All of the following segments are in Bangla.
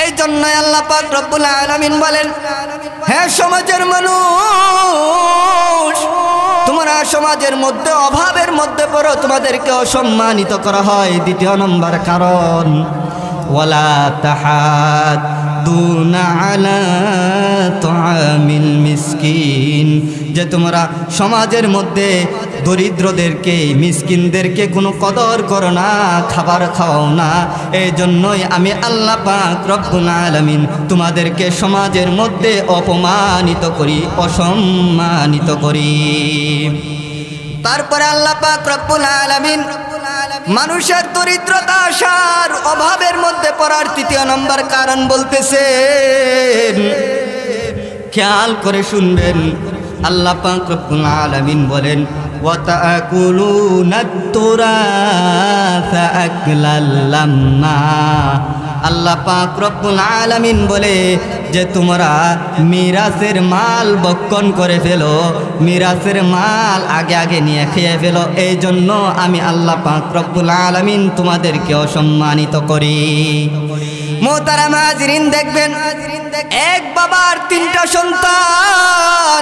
এই জন্যই আল্লাহ পাক রব্বুল আলামিন বলেন, হে সমাজের মানুষ, তোমরা সমাজের মধ্যে অভাবের মধ্যে পড়ো, তোমাদেরকে অসম্মানিত করা হয়। দ্বিতীয় নম্বর কারণ, ওয়ালা তাহাদ্দুনা আলা তুআমিল মিসকিন, যে তোমরা সমাজের মধ্যে দরিদ্রদেরকে, মিসকিনদেরকে কোনো কদর করো না, খাবার খাওয়াও না। এই জন্যই আমি আল্লাহ পাক রব্বুল আলামিন তোমাদেরকে সমাজের মধ্যে অপমানিত করি, অসম্মানিত করি। তারপরে আল্লাহ পাক রব্বুল আলামিন মানুষের দরিদ্রতা আসার, অভাবের মধ্যে পড়ার তৃতীয় নম্বর কারণ বলতেছেন। খেয়াল করে শুনবেন, আল্লাহ পাক রব্বুল আলামিন বলেন, ওয়া তাকুলুনাত তুরাসা আকলাল লাম্মা। আল্লাহ পাক রব্বুল আলামিন বলে যে তোমরা মিরাসের মাল বক্ষণ করে ফেলো, মিরাসের মাল আগে আগে নিয়ে খেয়ে ফেলো। এই জন্য আমি আল্লাহ পাক রব্বুল আলামিন তোমাদেরকে অসম্মানিত করি। মোহতারাম হাজিরিন, দেখবেন এক বাবার তিনটা সন্তান,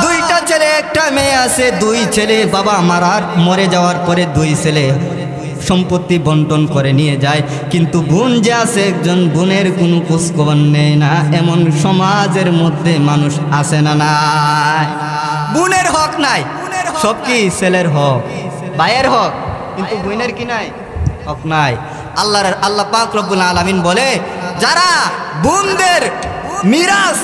দুইটা ছেলে একটা মেয়ে আছে। দুই ছেলে বাবা মরে যাওয়ার পরে দুই ছেলে সম্পত্তি বন্টন করে নিয়ে যায়, কিন্তু বোন যে আছে একজন, বোনের কোনো খোঁজখবর নেয় না। এমন সমাজের মধ্যে মানুষ আছে না নাই? বোনের হক নাই, সব কি ছেলের হক, ভাইয়ের হক, কিন্তু বোনের কি নাই? হক নাই। আল্লাহ পাক রব্বুল আলামিন বলে, যারা বোনদের মিরাস,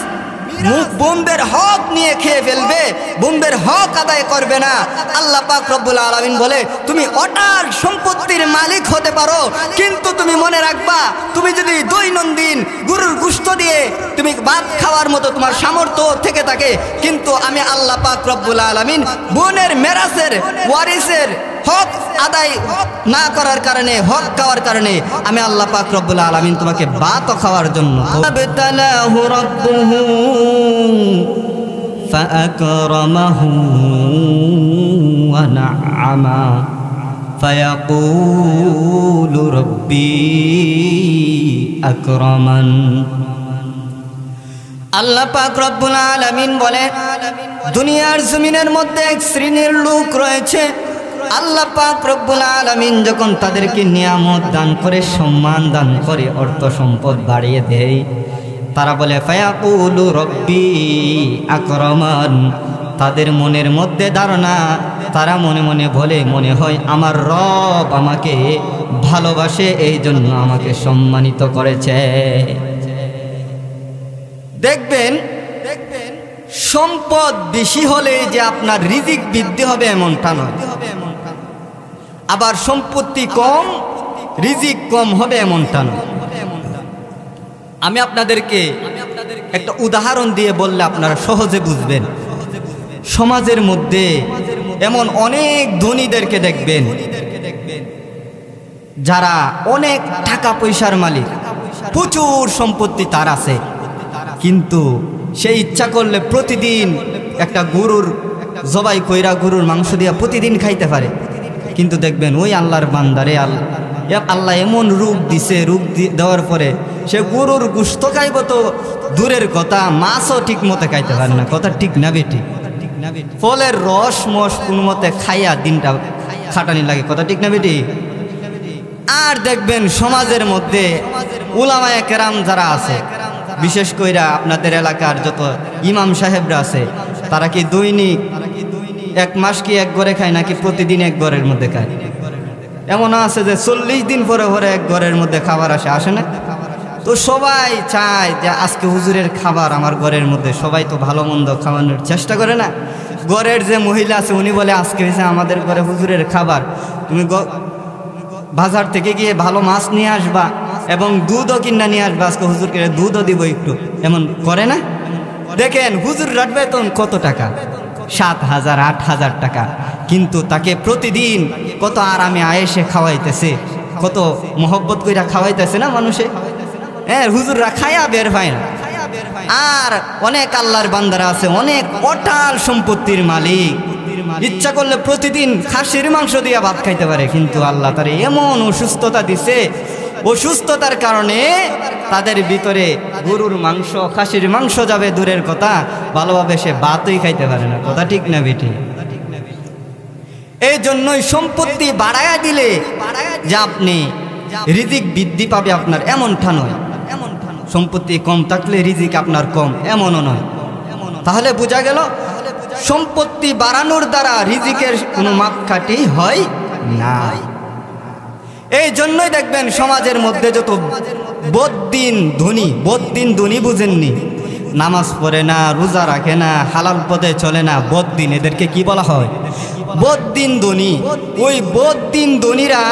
বোনদের হক নিয়ে খেয়ে ফেলবে, বোনদের হক আদায় করবে না, আল্লাহ পাক রব্বুল আলামিন বলে, তুমি অটাল সম্পত্তির মালিক হতে পারো, কিন্তু তুমি মনে রাখবা, তুমি যদি দৈনন্দিন গরুর গোশত দিয়ে তুমি ভাত খাওয়ার মতো তোমার সামর্থ্য থেকে থাকে, কিন্তু আমি আল্লাহ পাক রব্বুল আলামিন বোনের মেরাসের, ওয়ারিসের হক আদায় না করার কারণে, হক খাওয়ার কারণে আমি আল্লাহ পাক রব্বুল আলামিন তোমাকে ভাত খাওয়ার জন্য আবতালাহু রাব্বুহু ফাআকরামাহু ওয়া না'আমা ফায়াকুলু রাব্বি আকরামান। আল্লাহ পাক রব্বুল আলামিন বলে, দুনিয়ার জমিনের মধ্যে এক শ্রেণীর লোক রয়েছে, আল্লাহ পাক রব্বুল আলামিন যখন তাদেরকে নিয়ামত দান করে, সম্মান দান করে, অর্থ সম্পদ বাড়িয়ে দেয়, তারা বলে ফায়াকুলু রব্বি আকরামান। তাদের মনের মধ্যে ধারণা, তারা মনে মনে বলে, মনে হয় আমার রব আমাকে ভালোবাসে, এই জন্য আমাকে সম্মানিত করেছে। দেখবেন সম্পদ বেশি হলে যে আপনার রিজিক বৃদ্ধি হবে এমনটা নয়, আবার সম্পত্তি কম রিজিক কম হবে এমনটা নয়। আমি আপনাদেরকে একটা উদাহরণ দিয়ে বললে আপনারা সহজে বুঝবেন। সমাজের মধ্যে এমন অনেক ধনীদেরকে দেখবেন, যারা অনেক টাকা পয়সার মালিক, প্রচুর সম্পত্তি তার আছে, কিন্তু সে ইচ্ছা করলে প্রতিদিন একটা গরুর জবাই কইরা গরুর মাংস দিয়া প্রতিদিন খাইতে পারে। কিন্তু দেখবেন ওই আল্লাহর বান্দারে আল্লাহ এমন রূপ দিছে, রূপ দেওয়ার পরে সে গরুর গোশত খাইব তো দূরের কথা, মাছও ঠিক মতো খাইতে পারে না। কথা ঠিক না বেটি? ফলের রস মস কোন মতে খাইয়া দিনটা খাটানি লাগে। কথা ঠিক না বেটি? আর দেখবেন সমাজের মধ্যে উলামায়ে কেরাম যারা আছে, বিশেষ কইরা আপনাদের এলাকার যত ইমাম সাহেবরা আছে, তারা কি দৈনিক এক মাস কি এক ঘরে খায় নাকি প্রতিদিন এক ঘরের মধ্যে খায়? এমন আছে যে 40 দিন পরে পরে এক ঘরের মধ্যে খাবার আসে না? তো সবাই চায় যে আজকে হুজুরের খাবার আমার ঘরের মধ্যে, সবাই তো ভালো মন্দ খাওয়ানোর চেষ্টা করে না। ঘরের যে মহিলা আছে উনি বলে, আজকে হয়েছে আমাদের ঘরে হুজুরের খাবার, তুমি বাজার থেকে গিয়ে ভালো মাছ নিয়ে আসবা এবং দুধও কিনা নিয়ে আসবা, আজকে হুজুরকে দুধও দিব একটু। এমন করে না? দেখেন হুজুর রাত বেতন কত টাকা? 7,000 8,000 টাকা, কিন্তু তাকে প্রতিদিন কত আরামে আয়েসে খাওয়াইতেছে, কত মোহব্বত কইরা খাওয়াইতেছে না মানুষে। হ্যাঁ, হুজুররা খায়া বের হয় না। আর অনেক আল্লাহর বান্দারা আছে, অনেক অটাল সম্পত্তির মালিক, ইচ্ছা করলে প্রতিদিন খাসির মাংস দিয়ে ভাত খাইতে পারে, কিন্তু আল্লাহ তারে এমন অসুস্থতা দিছে, অসুস্থতার কারণে তাদের ভিতরে গরুর মাংস খাসির মাংস যাবে দূরের কথা, ভালোভাবে সে ভাতই খাইতে পারে না। কথা ঠিক না বেটি? এই জন্যই সম্পত্তি বাড়ায়া দিলে যে আপনি রিজিক বৃদ্ধি পাবে আপনার, এমনটা নয়। সম্পত্তি কম থাকলে রিজিক আপনার কম, এমনও নয়। তাহলে বোঝা গেল সম্পত্তি বাড়ানোর দ্বারা রিজিকের কোনো মাপকাঠি হয় না। এই জন্যই দেখবেন সমাজের মধ্যে যত বদ্দিন ধনী বুঝেননি, নামাজ পড়ে না, রোজা রাখে না, হালাল পথে চলে না, বদ্দিন, এদেরকে কি বলা হয়? বদ্দিন ধনী। ওই বদ্দিন ধনীরা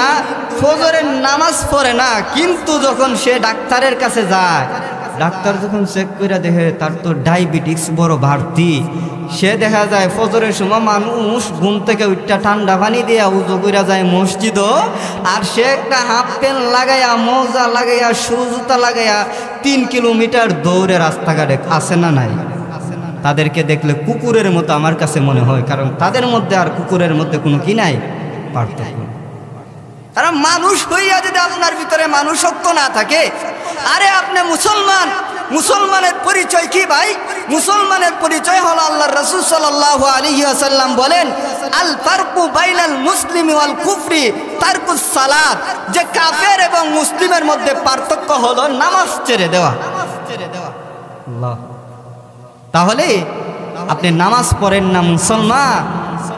ফজরের নামাজ পড়ে না, কিন্তু যখন সে ডাক্তারের কাছে যায়, ডাক্তার যখন চেক করে দেখে তার তো ডায়াবেটিস বড় বাড়তি, সে দেখা যায় ফজরের সময় মানুষ ঘুম থেকে উঠটা ঠান্ডা পানি দিয়া উজু করে যায় মসজিদও, আর সে একটা হাফ প্যান্ট লাগাইয়া, মোজা লাগাইয়া, জুতা লাগাইয়া 3 কিলোমিটার দৌড়ে রাস্তাঘাটে আসে না নাই? তাদেরকে দেখলে কুকুরের মতো আমার কাছে মনে হয়, কারণ তাদের মধ্যে আর কুকুরের মধ্যে কোনো কি নাই, পার্থক্য। কারণ মানুষ হইয়া যদি আপনার ভিতরে মানুষত্ব না থাকে, আরে আপনি মুসলমান, মুসলমানের পরিচয় কি ভাই? মুসলমানের পরিচয় হলো আল্লাহর রাসূল সাল্লাল্লাহু আলাইহি ওয়াসাল্লাম বলেন, আল ফারকু বাইনাল মুসলিমি ওয়াল কুফরি তারকুস সালাত, যে কাফের এবং মুসলিমের মধ্যে পার্থক্য হলো নামাজ ছেড়ে দেওয়া। আল্লাহ, তাহলে আপনি নামাজ পড়েন না মুসলমান,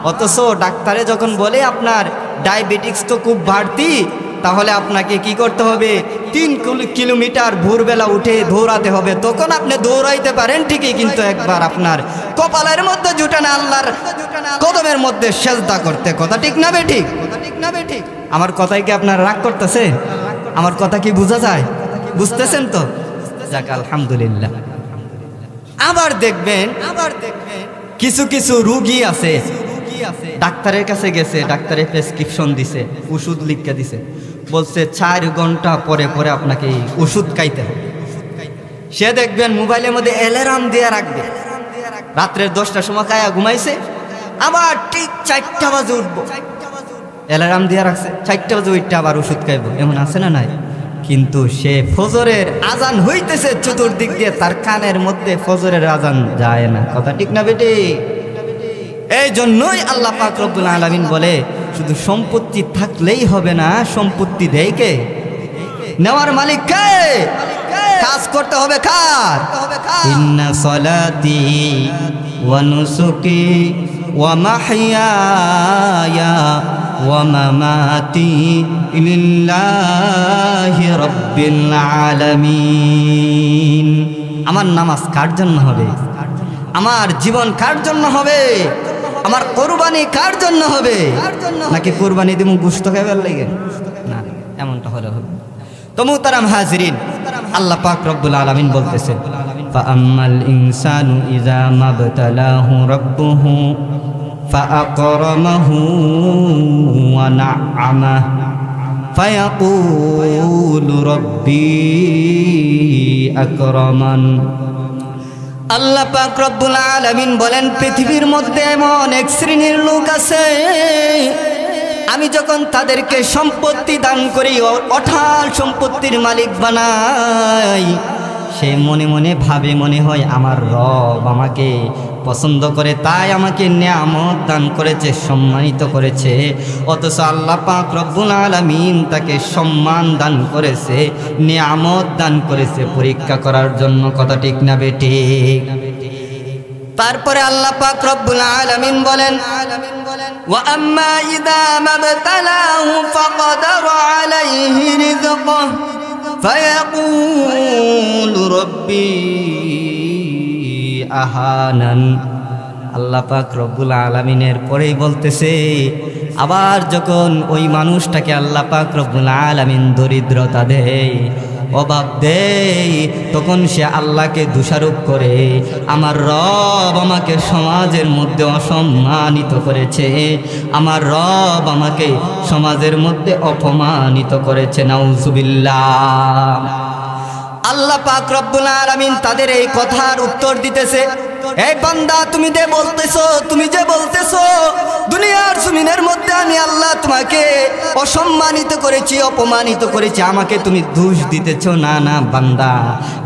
অথচ ডাক্তারে যখন বলে আপনার ডায়াবেটিস তো খুব বাড়তি, তাহলে আপনাকে কি করতে হবে? 3 কিলোমিটার ভোরবেলা উঠে দৌড়াতে হবে। তখন আপনি দৌড়াইতে পারেন ঠিকই, কিন্তু একবার আপনার কপালের মধ্যে জুটানে আল্লাহর কদমের মধ্যে সেজদা করতে। কথা ঠিক না বেঠিক? আমার কথাই কি আপনার রাগ করতেছে? আমার কথা কি বোঝা যায়? বুঝতেছেন তো? যাক, আলহামদুলিল্লাহ। আবার দেখবেন কিছু কিছু রোগী আছে, ডাক্তারের কাছে গেছে, ডাক্তারের প্রেসক্রিপশন দিছে, ওষুধ লিখে দিছে, বলছে 4 ঘন্টা পরে পরে আপনাকে এই ওষুধ খাইতে হবে। সে দেখবেন মোবাইলের মধ্যে অ্যালার্ম দিয়ে রাখবে, রাত্রের 10টার সময় খায়া ঘুমাইছে, আবার ঠিক 4টা বাজে উঠবো, অ্যালার্ম দিয়ে রাখছে, 4টা বাজে উঠতে আবার ওষুধ খাইবো। এমন আছে না নাই? কিন্তু সে ফজরের আজান হইতেছে চতুর্দিক দিয়ে, তার কানের মধ্যে ফজরের আজান যায় না। কথা ঠিক না বেটি? এই জন্যই আল্লাহ পাক রব্বুল আলামিন বলে, শুধু সম্পত্তি থাকলেই হবে না, সম্পত্তি দেয় কে? নেওয়ার মালিক কে? কাজ করতে হবে কার? ইন্না সলাতি ওয়া নুসুকি ওয়া মাহইয়ায়া ওয়া মামাতি লিল্লাহি রাব্বিল আলামিন। আমার নামাজ কার জন্য হবে? আমার জীবন কার জন্য হবে? আমার কোরবানি কার জন্য হবে? নাকি কোরবানি দিমু গোশত খাইবার লাগে? না, এমনটা হলে হবে। তো মুহতারাম হাজিরিন, আল্লাহ পাক রব্বুল আলামিন বলতেছেন, ফাআম্মাল ইনসানু ইযা মাবতালাহু রাব্বুহু ফাআকরামাহু ওয়া না'আমাহু ফায়াকুলু রাব্বি আকরামান। আল্লাহ পাক রব্বুল আলামিন বলেন, পৃথিবীর মধ্যে এমন এক শ্রেণীর লোক আছে, আমি যখন তাদেরকে সম্পত্তি দান করি, অঢাল সম্পত্তির মালিক বানাই, সে মনে মনে ভাবে, মনে হয় আমার রব আমাকে পছন্দ করে, তাই আমাকে নিয়ামত দান করেছে, সম্মানিত করেছে। অথচ আল্লাহ পাক রব্বুল আলামিন তাকে সম্মান দান করেছে, নিয়ামত দান করেছে পরীক্ষা করার জন্য। কথা ঠিক না বেটি? তারপরে আল্লাহ পাক রব্বুল আলামিন বলেন, ওয়া আম্মা ইযা মাবতালাহু ফাকদারা আলাইহি রিজকাহু ফায়াকুলু রাব্বি আহানান। আল্লাহ পাক রব্বুল আলামিনের পরেই বলতেছে, আবার যখন ওই মানুষটাকে আল্লাহ পাক রব্বুল আলামিন দরিদ্রতা দেয়, অভাব দেয়, তখন সে আল্লাহকে দোষারোপ করে, আমার রব আমাকে সমাজের মধ্যে অসম্মানিত করেছে, আমার রব আমাকে সমাজের মধ্যে অপমানিত করেছে। নাউজুবিল্লাহ। আল্লাহ পাক রব্বুল আলামিন তাদের এই কথার উত্তর দিতেছে, এই বান্দা তুমি যে বলতেছো দুনিয়ার জমিনের মধ্যে আমি আল্লাহ তোমাকে অসম্মানিত করেছি, অপমানিত করেছি, আমাকে তুমি দোষ দিতেছো। না না বান্দা,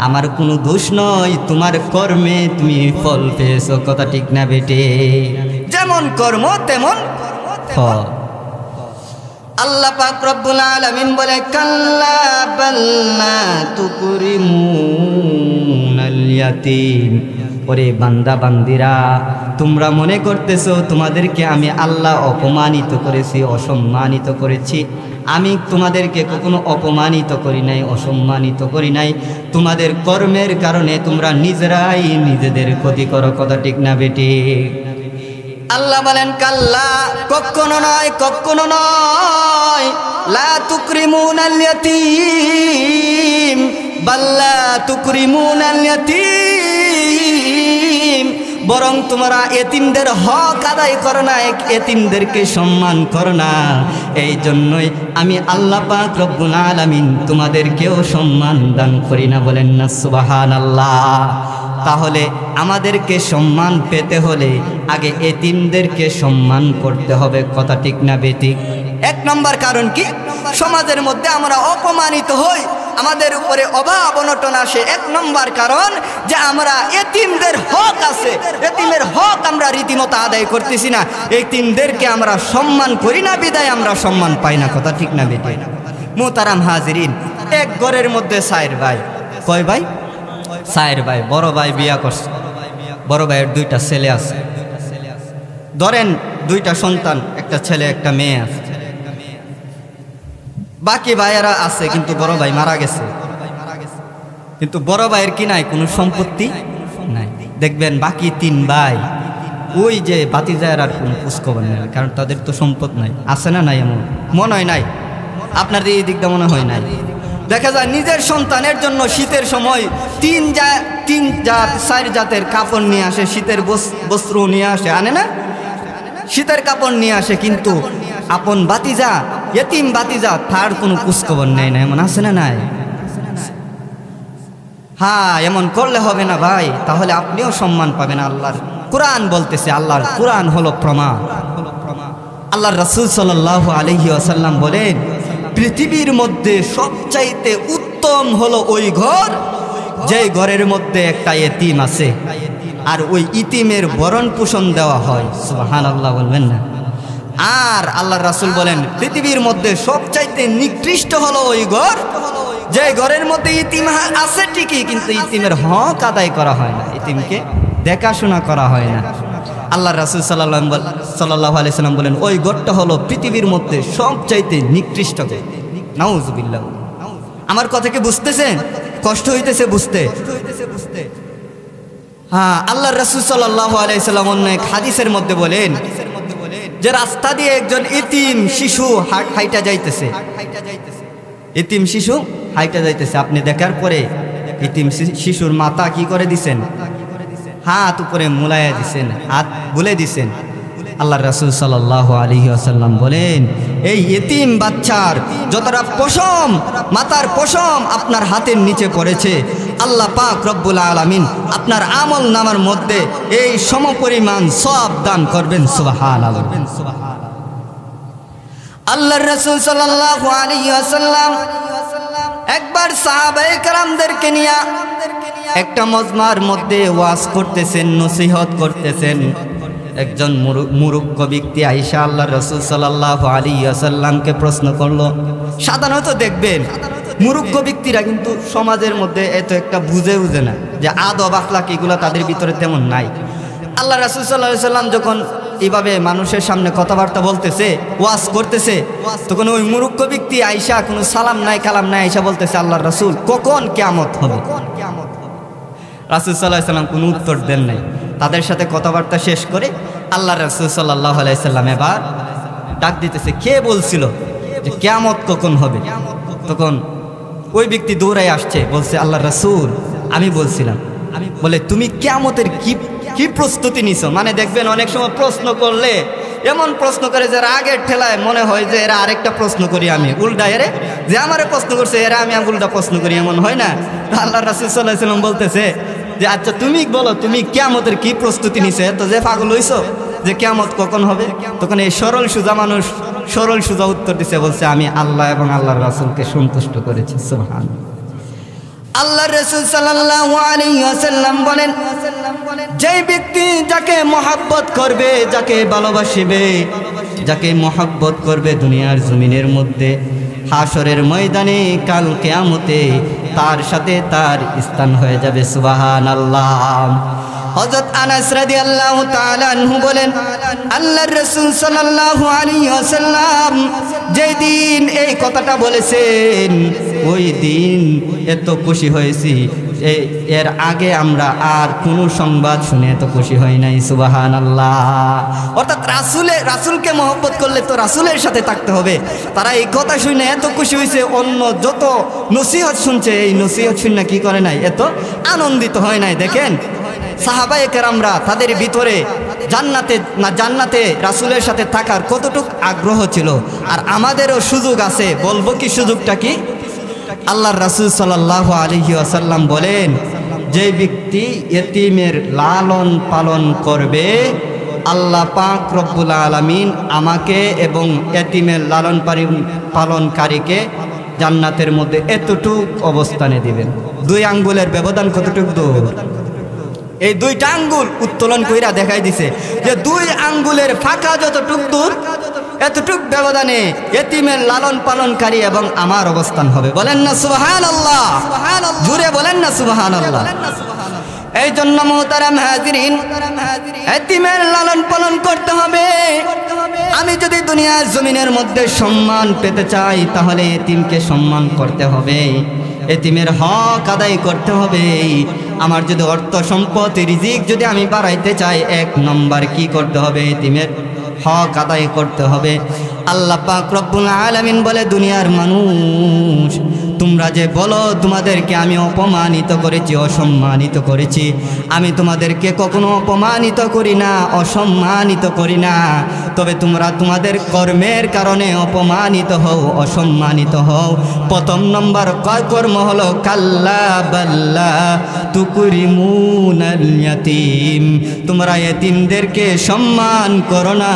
আমার কোনো দোষ নয়, তোমার কর্মে তুমি ফল পেয়েছো। কথা ঠিক না বেটে? যেমন কর্ম তেমন ফল। আল্লাহ পাক রব্বুল আলামিন বলে কাল্লা বাল্লা তুকরিমুনাল ইয়াতীম। ওরে বান্দা বান্দিরা, তোমরা মনে করতেছো তোমাদেরকে আমি আল্লাহ অপমানিত করেছি, অসম্মানিত করেছি। আমি তোমাদেরকে কখনো অপমানিত করি নাই, অসম্মানিত করি নাই। তোমাদের কর্মের কারণে তোমরা নিজেরাই নিজেদের ক্ষতি করো। কথা ঠিক না বেটি? আল্লাহ বলেন কাল্লা, কখনো নয়, কখনো নয়। লা তুকরিমুনাল ইয়াতীম বাল্লা তুকরিমুনাল ইয়াতীম, বরং তোমরা এতিমদের হক আদায় করো না, এতিমদেরকে সম্মান করো না। এই জন্যই আমি আল্লাহ পাক রব্বুল আলামিন তোমাদেরকেও সম্মান দান করি না। বলেন না সুবহানাল্লাহ। তাহলে আমাদেরকে সম্মান পেতে হলে আগে এতিমদেরকে সম্মান করতে হবে। কথা ঠিক না বেঠিক? এক নম্বর কারণ কি? সমাজের মধ্যে আমরা অপমানিত হই, আমাদের উপরে অভাব অনটন আসে। এক নম্বর কারণ যে আমরা এতিমদের হক আছে, এতিমের হক আমরা রীতিমতো আদায় করতেছি না। এতিমদেরকে আমরা সম্মান করি না, বিদায় আমরা সম্মান পাই না। কথা ঠিক না বেটি? মুহতারাম হাজিরিন, এক ঘরের মধ্যে চার ভাই। কয় ভাই? চার ভাই। বড় ভাই বিয়া করছে, বড় ভাইয়ের দুইটা ছেলে আছে। ধরেন দুইটা সন্তান, একটা ছেলে একটা মেয়ে আছে। বাকি ভাইয়েরা আছে, কিন্তু বড় ভাই মারা গেছে। কিন্তু বড় ভাইয়ের কি নাই? কোনো সম্পত্তি নাই। দেখবেন বাকি তিন ভাই ওই যে বাতিজায়ের আর কোনো খোঁজখবর নেই, কারণ তাদের তো সম্পদ নাই। আছে না নাই? এমন মনে হয় নাই? আপনাদের এই দিকটা মনে হয় নাই? দেখা যায় নিজের সন্তানের জন্য শীতের সময় তিন জাত চার জাতের কাপড় নিয়ে আসে, শীতের বস্ত্র নিয়ে আসে, আনে না? শীতের কাপড় নিয়ে আসে, কিন্তু আপন বাতিজা, এতিম বাতিজা, তার কোনো খোঁজখবর নেই না। এমন আছে না নাই? হ্যাঁ, এমন করলে হবে না ভাই, তাহলে আপনিও সম্মান পাবেন। আল্লাহর কোরআন বলতেছে, আল্লাহর কোরআন হলো প্রমাণ। আল্লাহর রাসূল সাল্লাল্লাহু আলাইহি ওয়াসাল্লাম বলেন, পৃথিবীর মধ্যে সবচাইতে উত্তম হলো ওই ঘর যে ঘরের মধ্যে একটা এতিম আছে, আর ওই ইতিমের ভরণ পোষণ দেওয়া হয়। সুবহানাল্লাহ বলবেন না? আর আল্লাহর রাসূল বলেন, পৃথিবীর মধ্যে সবচাইতে নিকৃষ্ট হলো ওই ঘর যে ঘরের মধ্যে ইতিম আছে ঠিকই, কিন্তু ইতিমের হক আদায় করা হয় না, ইতিমকে দেখাশোনা করা হয় না। আল্লাহর রাসূল সাল্লাল্লাহু আলাইহি সাল্লাম বলেন, ওই ঘরটা হলো পৃথিবীর মধ্যে সবচাইতে নিকৃষ্ট ঘর। নাউযুবিল্লাহ। আমার কথা কি বুঝতেছেন? কষ্ট হইতেছে বুঝতে? হ্যাঁ, আল্লাহর রাসূল সাল্লাল্লাহু আলাইহি সাল্লাম অন্য এক হাদিসের মধ্যে বলেন যে রাস্তা দিয়ে একজন ইতিম শিশু হাইটা যাইতেছে, ইতিম শিশু হাইটা যাইতেছে। আপনি দেখার পরে ইতিম শিশুর মাথা কি করে দিছেন? হাত উপরে মুলাইয়া দিছেন, হাত বুলে দিছেন। আল্লাহর রাসূল সাল্লাল্লাহু আলাইহি ওয়াসাল্লাম বলেন, এই ইতিম বাচ্চার যতটা পশম, মাথার পশম আপনার হাতের নিচে পড়েছে, আল্লাহ পাক রব্বুল আলামিন আপনার আমল নামার মধ্যে এই সমপরিমাণ সওয়াব দান করবেন। সুবহানাল্লাহ। আল্লাহর রাসূল সাল্লাল্লাহু আলাইহি ওয়াসাল্লাম একবার সাহাবায়ে কেরামদেরকে নিয়ে একটা মজমার মধ্যে ওয়াজ করতেছেন, নসিহত করতেছেন। একজন মুরুক্ষ ব্যক্তি আয়েশা আল্লাহর রাসূল সাল্লাল্লাহু আলাইহি ওয়াসাল্লামকে প্রশ্ন করলো। সাধারণত দেখবেন মুরুক্ষ ব্যক্তিরা কিন্তু সমাজের মধ্যে এত একটা বুঝে না, যে আদব আখলাক এগুলো তাদের ভিতরে তেমন নাই। আল্লাহ রাসূল সাল্লাল্লাহু আলাইহি ওয়াসাল্লাম যখন এইভাবে মানুষের সামনে কথাবার্তা বলতেছে, ওয়াজ করতেছে, তখন ওই মুরুক্ষ ব্যক্তি আয়েশা কোনো সালাম নাই কালাম নাই, আয়েশা বলতেছে, আল্লাহর রাসূল কখন কিয়ামত হবে? রাসূল সাল্লাল্লাহু আলাইহি ওয়াসাল্লাম কোনো উত্তর দেন নাই। তাদের সাথে কথাবার্তা শেষ করে আল্লাহর রাসূল সাল্লাল্লাহু আলাইহি ওয়াসাল্লাম এবার ডাক দিতেছে, কে বলছিল যে কিয়ামত কখন হবে? তখন ওই ব্যক্তি দৌড়ায় আসছে, বলছে, আল্লাহর রাসূল আমি বলছিলাম। বলে, তুমি কিয়ামতের কি প্রস্তুতি নিছো? মানে দেখবেন অনেক সময় প্রশ্ন করলে এমন প্রশ্ন করে যে আগের ঠেলায় মনে হয় যে এরা আরেকটা প্রশ্ন করি আমি উল্টা, এরে যে আমারে প্রশ্ন করছে এরা আমি উল্টা প্রশ্ন করি, এমন হয় না? আল্লাহর রাসূল সাল্লাল্লাহু আলাইহি ওয়াসাল্লাম বলতেছে, যে আচ্ছা তুমি বলো, তুমি কিয়ামতের কি প্রস্তুতি নিছো? এত যে পাগল হইছো যে কিয়ামত কখন হবে? তখন এই সরল সোজা মানুষ সরল সোজা উত্তর দিছে, বলছে আমি আল্লাহ এবং আল্লাহর রাসূলকে সন্তুষ্ট করেছি। সুবহানাল্লাহ। আল্লাহর রাসূল সাল্লাল্লাহু আলাইহি ওয়াসাল্লাম বলেন, যেই ব্যক্তি যাকে মহব্বত করবে, যাকে ভালোবাসিবে, যাকে মহব্বত করবে দুনিয়ার জমিনের মধ্যে, হাশরের ময়দানে কাল কিয়ামতে তার সাথে তার স্থান হয়ে যাবে। সুবহানাল্লাহ। হযরত আনাস রাদিয়াল্লাহু তাআলা আনহু বলেন, আল্লাহর রাসূল সাল্লাল্লাহু আলাইহি ওয়াসাল্লাম যেই দিন এই কথাটা বলেছেন, ওই দিন এত খুশি হয়েছি, এর আগে আমরা আর কোনো সংবাদ শুনে এত খুশি হই নাই। সুবহানাল্লাহ। অর্থাৎ রাসূলকে মহব্বত করলে তো রাসূলের সাথে থাকতে হবে। তারা এই কথা শুনে এত খুশি হয়েছে, অন্য যত নসিহত শুনছে এই নসিহত শুনে কি করে নাই, এত আনন্দিত হয় নাই। দেখেন সাহাবায়ে কেরামরা তাদের ভিতরে জান্নাতে রাসূলের সাথে থাকার কতটুকু আগ্রহ ছিল। আর আমাদেরও সুযোগ আছে, বলবো কি সুযোগটা কি? আল্লাহর রাসূল সাল্লাল্লাহু আলাইহি ওয়াসাল্লাম বলেন, যে ব্যক্তি ইতিমের লালন পালন করবে, আল্লাহ পাক রব্বুল আলামিন আমাকে এবং ইতিমের লালন পালনকারীকে জান্নাতের মধ্যে এতটুক অবস্থানে দিবেন। 2 আঙ্গুলের ব্যবধান কতটুক দূর? এই 2টা আঙ্গুল উত্তোলন কইরা দেখাই দিছে যে 2 আঙ্গুলের ফাঁকা যতটুক দূর, এতটুক ব্যবধানে ইতিমের লালন পালনকারী এবং আমার অবস্থান হবে। বলেন না সুবহানাল্লাহ? জোরে বলেন না সুবহানাল্লাহ? এই জন্য মুহতারাম হাজিরিন, ইতিমের লালন পালন করতে হবে। আমি যদি দুনিয়ার জমিনের মধ্যে সম্মান পেতে চাই, তাহলে ইতিমকে সম্মান করতে হবে, ইতিমের হক আদায় করতে হবে। আমার যদি অর্থ সম্পদ রিজিক যদি আমি বাড়াইতে চাই, 1 নম্বর কি করতে হবে? ইতিমের হক আদায় করতে হবে। আল্লাহ পাক রব্বুল আলামিন বলে, দুনিয়ার মানুষ তোমরা যে বলো তোমাদেরকে আমি অপমানিত করেছি, অসম্মানিত করেছি, আমি তোমাদেরকে কখনো অপমানিত করি না, অসম্মানিত করি না। তবে তোমরা তোমাদের কর্মের কারণে অপমানিত হও, অসম্মানিত হও। প্রথম নম্বর কর্ম হলো কাল্লা বাল্লা তুকরিমুনাল ইয়াতীম, তোমরা ইতিমদেরকে সম্মান করো না।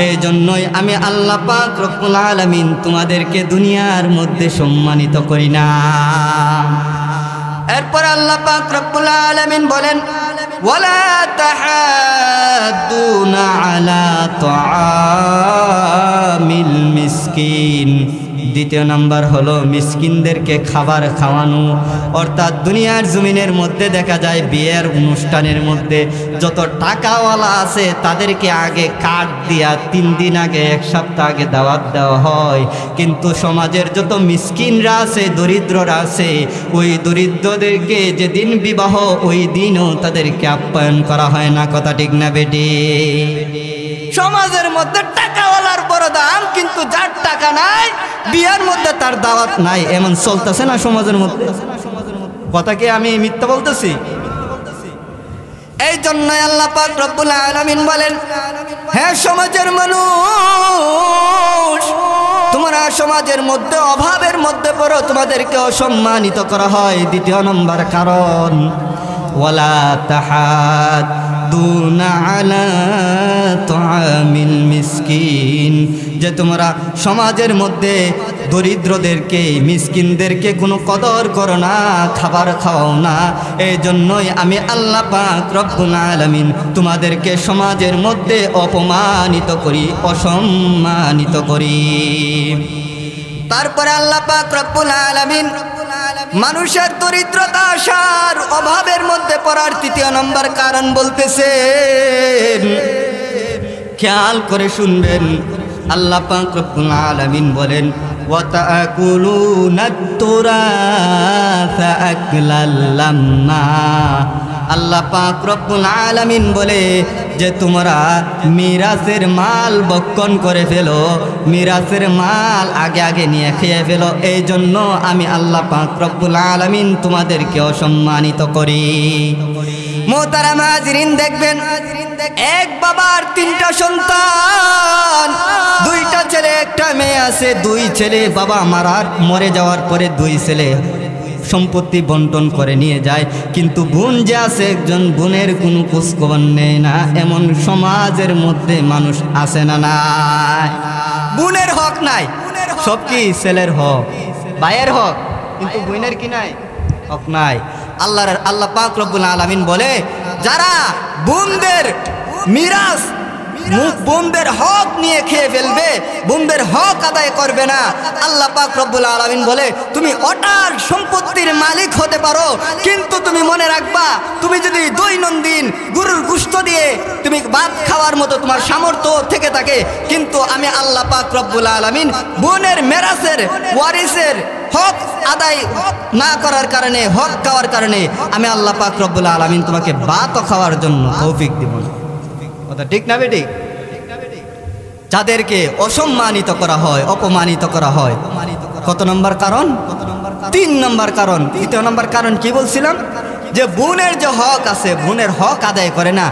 এই জন্যই আমি আল্লাহ পাক রব্বুল আলামিন তোমাদেরকে দুনিয়ার মধ্যে সম্মানিত করি না। এরপর আল্লাহ পাক রব্বুল আলামিন বলেন, ওয়ালা তাহাদ্দুনা আলা তুআমিল মিসকিন। দ্বিতীয় নাম্বার হলো মিসকিনদেরকে খাবার খাওয়ানো। অর্থাৎ দুনিয়ার জমিনের মধ্যে দেখা যায় বিয়ের অনুষ্ঠানের মধ্যে যত টাকাওয়ালা আছে তাদেরকে আগে কার্ড দিয়া 3 দিন আগে 1 সপ্তাহ আগে দাওয়াত দেওয়া হয়, কিন্তু সমাজের যত মিসকিনরা আছে, দরিদ্ররা আছে, ওই দরিদ্রদেরকে যেদিন বিবাহ ওই দিনও তাদেরকে আপ্যায়ন করা হয় না। কথা ঠিক না বেটি? সমাজের মধ্যে টাকাওয়ালার বড় দাম, কিন্তু যার টাকা নাই বিয়ের মধ্যে তার দাওয়াত নাই, এমন চলতেছে না সমাজের মধ্যে? কথা কি আমি মিথ্যা বলতেছি? এই জন্যই আল্লাহ পাক রব্বুল আলামিন বলেন, হে সমাজের মানুষ, তোমরা সমাজের মধ্যে অভাবের মধ্যে পড়ো, তোমাদেরকে অসম্মানিত করা হয়। দ্বিতীয় নম্বর কারণ, ওয়ালা তাহাদ্দুনা আলা তুআমিল মিসকিন, যে তোমরা সমাজের মধ্যে দরিদ্রদেরকে, মিসকিনদেরকে কোনো কদর করো না, খাবার খাওয়াও না। এই জন্যই আমি আল্লাহ পাক রব্বুল আলামিন তোমাদেরকে সমাজের মধ্যে অপমানিত করি, অসম্মানিত করি। তারপরে আল্লাহ পাক রব্বুল আলামিন মানুষের দরিদ্রতা, আশার অভাবের মধ্যে পড়ার 3য় নম্বর কারণ বলতেছেন। খেয়াল করে শুনবেন, আল্লাহ পাক রব্বুল আলামিন বলেন, ওয়া তাকুলুনাত তুরাসা আকলাল লাম্মা। আল্লাহ পাক রব্বুল আলামিন বলে যে তোমরা মিরাসের মাল বক্ষণ করে ফেলো, মিরাসের মাল আগে আগে নিয়ে খেয়ে ফেলো। এই জন্য আমি আল্লাহ পাক রব্বুল আলামিন তোমাদেরকে অসম্মানিত করি। মোহতারাম হাজিরিন, দেখবেন এক বাবার 3টা সন্তান, 2টা ছেলে 1টা মেয়ে আছে। 2 ছেলে বাবা মরে যাওয়ার পরে 2 ছেলে সম্পত্তি বন্টন করে নিয়ে যায়, কিন্তু বোন যে আছে একজন বোনের কোনো খোঁজখবর নেয় না, এমন সমাজের মধ্যে মানুষ আছে না নাই? বোনের হক নাই, সব কি ছেলের হক, ভাইয়ের হক, কিন্তু বোনের কি নাই? হক নাই। আল্লাহ পাক রব্বুল আলামিন বলে, যারা বোনদের মিরাস, বোনদের হক নিয়ে খেয়ে ফেলবে, বোনদের হক আদায় করবে না, আল্লাহ পাক রব্বুল আলামিন বলে তুমি অটাল সম্পত্তির মালিক হতে পারো, কিন্তু তুমি মনে রাখবা, তুমি যদি দৈনন্দিন গরুর গোশত দিয়ে তুমি ভাত খাওয়ার মতো তোমার সামর্থ্য থেকে থাকে, কিন্তু আমি আল্লাহ পাক রব্বুল আলামিন বোনের মেরাসের ওয়ারিসের হক আদায় না করার কারণে, হক খাওয়ার কারণে আমি আল্লাহ পাক রব্বুল আলামিন তোমাকে ভাতও খাওয়ার জন্য তৌফিক দিব না। কথা ঠিক না বেঠিক? যাদেরকে অসম্মানিত করা হয়, অপমানিত করা হয়, কত নম্বর কারণ? 3 নম্বর কারণ। 3 নম্বর কারণ কি বলছিলাম? যে বোনের যে হক আছে, বোনের হক আদায় করে না,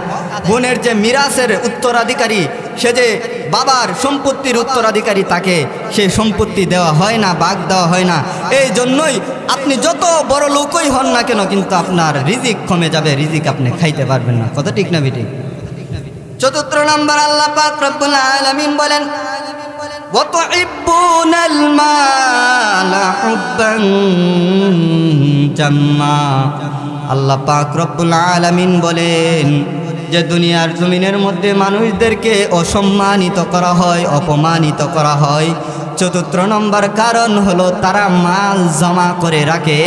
বোনের যে মিরাসের উত্তরাধিকারী, সে যে বাবার সম্পত্তির উত্তরাধিকারী, তাকে সেই সম্পত্তি দেওয়া হয় না, ভাগ দেওয়া হয় না। এই জন্যই আপনি যত বড় লোকই হন না কেন, কিন্তু আপনার রিজিক কমে যাবে, রিজিক আপনি খাইতে পারবেন না। কথা ঠিক না বেঠিক? 4 নম্বর আল্লাহ পাক রব্বুল আলামিন বলেন, ওয়াতুহিব্বুনাল মালা হুব্বান জাম্মা। আল্লাহ পাক রব্বুল আলামিন বলেন যে দুনিয়ার জমিনের মধ্যে মানুষদেরকে অসম্মানিত করা হয়, অপমানিত করা হয়। 4 নম্বর কারণ হলো তারা মাল জমা করে রাখে,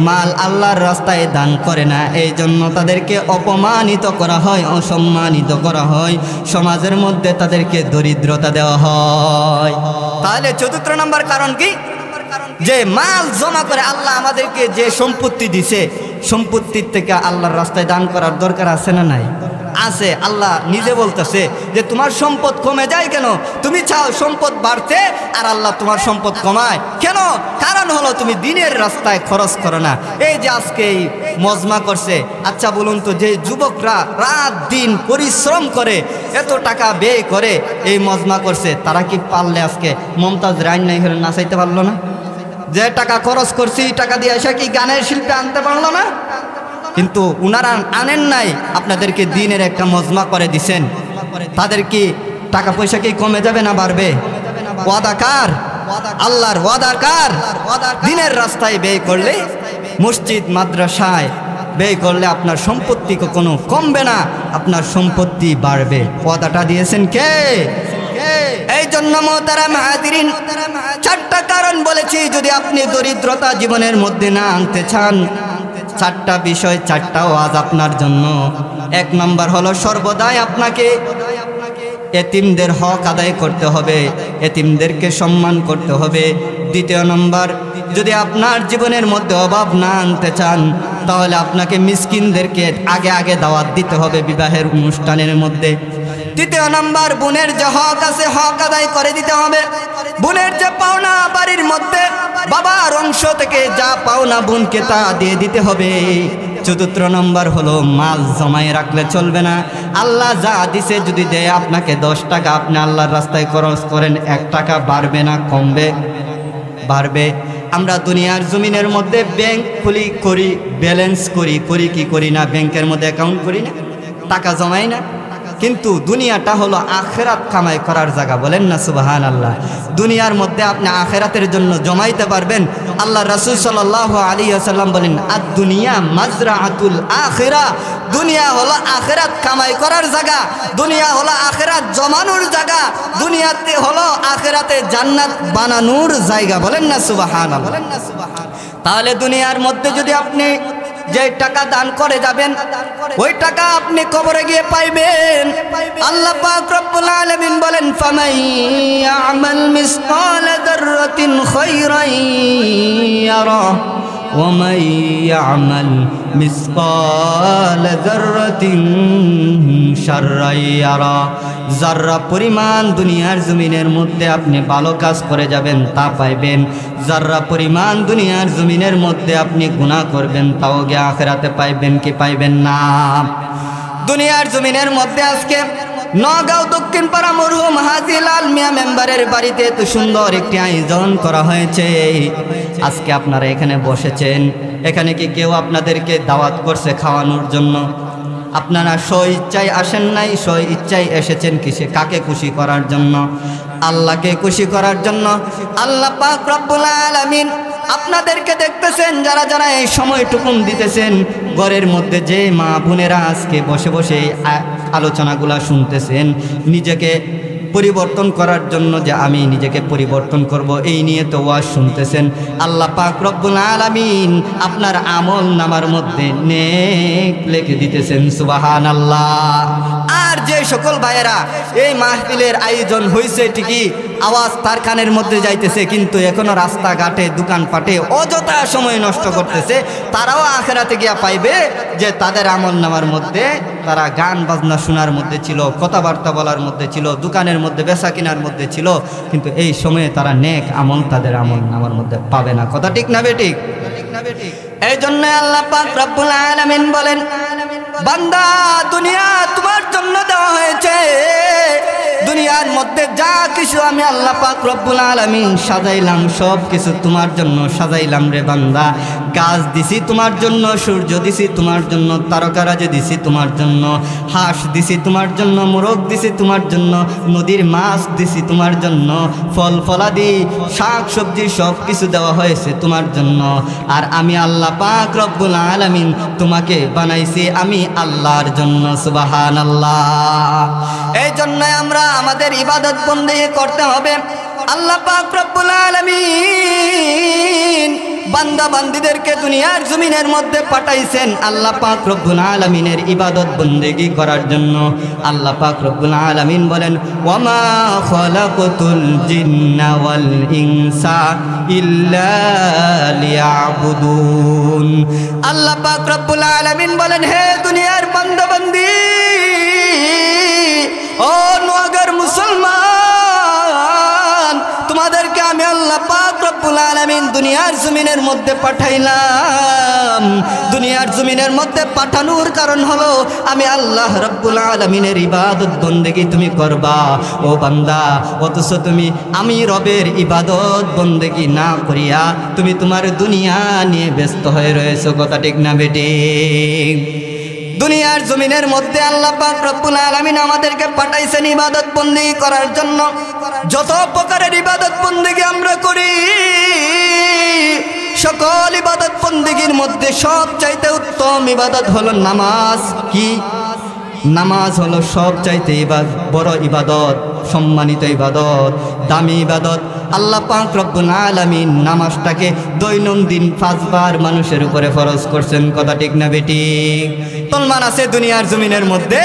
মাল আল্লাহর রাস্তায় দান করে না, এই জন্য তাদেরকে অপমানিত করা হয়, অসম্মানিত করা হয়, সমাজের মধ্যে তাদেরকে দরিদ্রতা দেওয়া হয়। তাহলে 4 নম্বর কারণ কি? যে মাল জমা করে, আল্লাহ আমাদেরকে যে সম্পত্তি দিছে, সম্পত্তির থেকে আল্লাহর রাস্তায় দান করার দরকার আছে না নাই? আছে। আল্লাহ নিজে বলতেছে যে তোমার সম্পদ কমে যায় কেন? তুমি চাও সম্পদ বাড়তে, আর আল্লাহ তোমার সম্পদ কমায় কেন? কারণ হলো তুমি দিনের রাস্তায় খরচ করো না। এই যে আজকে এই মজমা করছে, আচ্ছা বলুন তো, যে যুবকরা রাত দিন পরিশ্রম করে এত টাকা ব্যয় করে এই মজমা করছে, তারা কি পারলে আজকে মমতাজ রাইন নাই হলে নাচাইতে পারলো না? যে টাকা খরচ করছি, টাকা দিয়ে এসে কি গানের শিল্পে আনতে পারলো না? কিন্তু উনারা আনেন নাই, আপনাদেরকে দিনের একটা মজমা করে দিছেন, তাদের কি টাকা পয়সা কি কমে যাবে না বাড়বে? ওয়াদাকার, আল্লাহর ওয়াদাকার। দিনের রাস্তায় ব্যয় করলে, মসজিদ মাদ্রাসায় ব্যয় করলে আপনার সম্পত্তি কখনো কমবে না, আপনার সম্পত্তি বাড়বে। ওয়াদাটা দিয়েছেন কে? এই জন্য মোহতারাম হাজিরিন, 4টা কারণ বলেছি, যদি আপনি দরিদ্রতা জীবনের মধ্যে না আনতে চান, 4টা বিষয়, 4টা ওয়াজ আপনার জন্য। 1 নম্বর হলো সর্বদাই আপনাকে এতিমদের হক আদায় করতে হবে, এতিমদেরকে সম্মান করতে হবে। 2 নম্বর, যদি আপনার জীবনের মধ্যে অভাব না আনতে চান, তাহলে আপনাকে মিসকিনদেরকে আগে আগে দাওয়াত দিতে হবে বিবাহের অনুষ্ঠানের মধ্যে। 3 নম্বর, বোনের যে হক আছে, হক আদায় করে দিতে হবে। বোনের যে পাওনা, বাড়ির মধ্যে বাবার অংশ থেকে যা পাওনা, বোনকে তা দিয়ে দিতে হবে। 4 নম্বর হলো মাল জমায় রাখলে চলবে না। আল্লাহ যা দিছে যদি দেয় আপনাকে 10 টাকা, আপনি আল্লাহর রাস্তায় খরচ করেন, 1 টাকা বাড়বে না কমবে? বাড়বে। আমরা দুনিয়ার জমিনের মধ্যে ব্যাংক খুলি, করি, ব্যালেন্স করি, করি কি করি না? ব্যাংকের মধ্যে অ্যাকাউন্ট করি না, টাকা জমাই না? কিন্তু দুনিয়াটা হলো আখেরাত কামাই করার জায়গা, বলেন না সুবহানাল্লাহ। দুনিয়ার মধ্যে আপনি আখেরাতের জন্য জমাইতে পারবেন। আল্লাহ রাসূল সাল্লাল্লাহু আলাইহি ওয়াসাল্লাম বলেন, আদ দুনিয়া মাজরাআতুল আখিরা। দুনিয়া হলো আখেরাত কামাই করার জায়গা, দুনিয়া হলো আখেরাত জমানোর জায়গা, দুনিয়াতে হলো আখেরাতে জান্নাত বানানোর জায়গা, বলেন না সুবহানাল্লাহ। তাহলে দুনিয়ার মধ্যে যদি আপনি যে টাকা দান করে যাবেন, ওই টাকা আপনি কবরে গিয়ে পাইবেন। আল্লাহ পাক রব্বুল আলামিন বলেন, ফামান ইয়ামাল মিসকালা যাররাতিন খায়রান ইয়ারা ওয়া মান ইয়ামাল মিসকালা যাররাতিন শাররান ইয়ারা। যারা পরিমাণ দুনিয়ার জমিনের মধ্যে আপনি ভালো কাজ করে যাবেন, তা পাইবেন। যারা পরিমাণ দুনিয়ার জমিনের মধ্যে আপনি গুনাহ করবেন, তাও গিয়ে আখিরাতে পাইবেন কি পাইবেন না? দুনিয়ার জমিনের মধ্যে আজকে নগাঁও দক্ষিণ পাড়া মরহুম হাজী লাল মিয়া মেম্বারের বাড়িতে এত সুন্দর একটি আয়োজন করা হয়েছে। আজকে আপনারা এখানে বসেছেন, এখানে কি কেউ আপনাদেরকে দাওয়াত করছে খাওয়ানোর জন্য? আপনারা স্ব ইচ্ছায় আসেন নাই, স্ব ইচ্ছায় এসেছেন কিসে? কাকে খুশি করার জন্য? আল্লাহকে খুশি করার জন্য। আল্লাহ পাক রব্বুল আলামিন আপনাদেরকে দেখতেছেন, যারা যারা এই সময়টুকুন দিতেছেন, ঘরের মধ্যে যে মা বোনেরা আজকে বসে বসে আলোচনাগুলা শুনতেছেন, নিজেকে পরিবর্তন করার জন্য, যে আমি নিজেকে পরিবর্তন করব, এই নিয়ে তো ওয়াজ শুনতেছেন। আল্লাহ পাক রব্বুল আলামিন আপনার আমল নামার মধ্যে নেক লিখে দিতেছেন। সুবহানাল্লাহ। আর যে সকল ভাইয়েরা এই মাহফিলের আয়োজন হয়েছে, ঠিকই আওয়াজ তার কানের মধ্যে যাইতেছে, কিন্তু এখনো রাস্তাঘাটে দোকানপাটে অযথা সময় নষ্ট করতেছে, তারাও আখিরাতে গিয়া পাইবে যে তাদের আমল নামার মধ্যে তারা গান বাজনা শোনার মধ্যে ছিল, কথাবার্তা বলার মধ্যে ছিল, দোকানের মধ্যে বেচা কেনার মধ্যে ছিল, কিন্তু এই সময়ে তারা নেক আমল তাদের আমল নামার মধ্যে পাবে না। কথা ঠিক না বেঠিক? এই জন্য আল্লাহ পাক রব্বুল আলামিন বলেন, বান্দা দুনিয়া তোমার জন্য দেওয়া হয়েছে, দুনিয়ার মধ্যে যা কিছু আমি আল্লাহ পাক রব্বুল আলামিন সাজাইলাম, সব কিছু তোমার জন্য সাজাইলাম রে বান্দা। গাছ দিছি তোমার জন্য, সূর্য দিছি তোমার জন্য, তারকারাজি দিছি তোমার জন্য, হাঁস দিছি তোমার জন্য, মোরগ দিছি তোমার জন্য, নদীর মাছ দিছি তোমার জন্য, ফল ফলাদি শাক সবজি সব কিছু দেওয়া হয়েছে তোমার জন্য। আর আমি আল্লাহ পাক রব্বুল আলামিন তোমাকে বানাইছি আমি আল্লাহর জন্য। সুবহানাল্লাহ। এই জন্য আমরা আমাদের ইবাদত বন্দেগি করতে হবে। আল্লাহ পাক রব্বুল আলামিন বান্দা বান্দীদেরকে দুনিয়ার জমিনের মধ্যে পাঠাইছেন আল্লাহ পাক রব্বুল আলামিনের ইবাদত বন্দেগি করার জন্য। আল্লাহ পাক রব্বুল আলামিন বলেন, ওয়ামা খালাকতুল জিন্না ওয়াল ইনসা ইল্লা লিয়াবুদুন। আল্লাহ পাক রব্বুল আলামিন বলেন, হে দুনিয়ার বান্দা বান্দী, ও নোয়াগার মুসলমান, তোমাদেরকে আমি আল্লাহ পাক রব্বুল আলামিন দুনিয়ার জমিনের মধ্যে পাঠাইলাম। দুনিয়ার জমিনের মধ্যে পাঠানোর কারণ হলো আমি আল্লাহ রব্বুল আলামিনের ইবাদত বন্দেগি তুমি করবা। ও বান্দা, অথচ তুমি আমি রবের ইবাদত বন্দেগি না করিয়া তুমি তোমার দুনিয়া নিয়ে ব্যস্ত হয়ে রয়েছো। কথা ঠিক না বেঠিক? দুনিয়ার জমিনের মধ্যে আল্লাহ পাক রব্বুল আলামিন আমাদেরকে পাঠাইছেন ইবাদত বন্দেগি করার জন্য। যত প্রকারের ইবাদত বন্দেগি আমরা করি, সকল ইবাদত বন্দেগির মধ্যে সবচাইতে উত্তম ইবাদত হলো নামাজ। কি? নামাজ হলো সবচাইতে বড় ইবাদত, সম্মানিত ইবাদত, দামি ইবাদত। আল্লাহ পাক রব্বুল আলামিন নামাজটাকে দৈনন্দিন 5 বার মানুষের উপরে ফরজ করছেন। কথা ঠিক না বেঠিক? মুসলমান আছে দুনিয়ার জমিনের মধ্যে,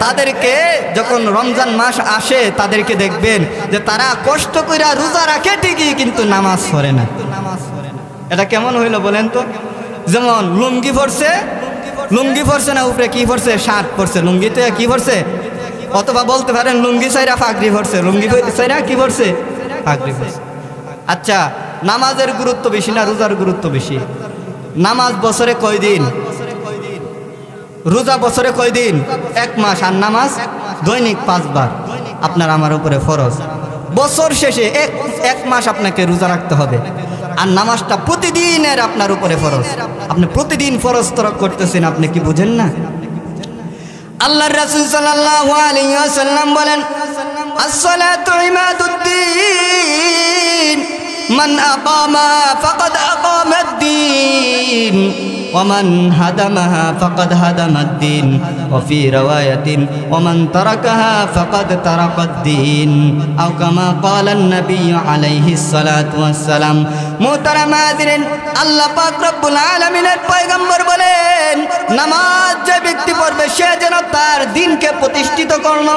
তাদেরকে যখন রমজান মাস আসে তাদেরকে দেখবেন যে তারা কষ্ট করে রোজা রাখে ঠিকই, কিন্তু নামাজ পড়ে না। এটা কেমন হইলো বলেন তো? যেমন লুঙ্গি পরছে, লুঙ্গি পরছে না, উপরে কি পরছে? শার্ট পরছে। লুঙ্গিতে কি পরছে? অথবা বলতে পারেন লুঙ্গি চাইরা পাগড়ি পরছে। লুঙ্গি চাইরা কি পরছে? পাগড়ি পরছে। আচ্ছা, নামাজের গুরুত্ব বেশি না রোজার গুরুত্ব বেশি? নামাজ বছরে কয় দিন? রোজা বছরে কয় দিন? 1 মাস। আর নামাজ দৈনিক 5 বার আপনার আমার উপরে ফরজ। বছর শেষে এক মাস আপনাকে রোজা রাখতে হবে, আর নামাজটা প্রতিদিনের আপনার উপরে ফরজ। আপনি প্রতিদিন ফরজ তরক করতেছেন, আপনি কি বুঝেন না? আল্লাহর রাসূল সাল্লাল্লাহু আলাইহি ওয়াসাল্লাম বলেন, as-salatu imaduddin man aqama faqad aqama ad-din wa man hadamaha faqad hadama ad-din wa fi riwayatin wa man tarakaha faqad taraka ad-din aw kama qala an-nabiy alayhi salatu wassalam। মুহতারামা হাজিরিন, আল্লাহ পাক রব্বুল আলামিনের পয়গম্বর বলেন, নামাজ যে ব্যক্তি পড়বে সে যেন তার দিনকে প্রতিষ্ঠিত করল,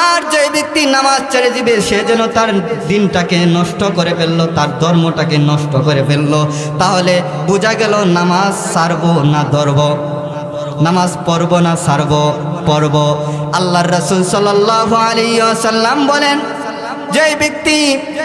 আর যে ব্যক্তি নামাজ ছেড়ে দিবে সে যেন তার দিনটাকে নষ্ট করে ফেললো, তার ধর্মটাকে নষ্ট করে ফেললো। তাহলে বোঝা গেল নামাজ ছাড়বো না ধরবো, নামাজ পড়বো না ছাড়বো? পড়বো। আল্লাহর রাসূল সাল্লাল্লাহু আলাইহি ওয়াসাল্লাম বলেন, যে ব্যক্তি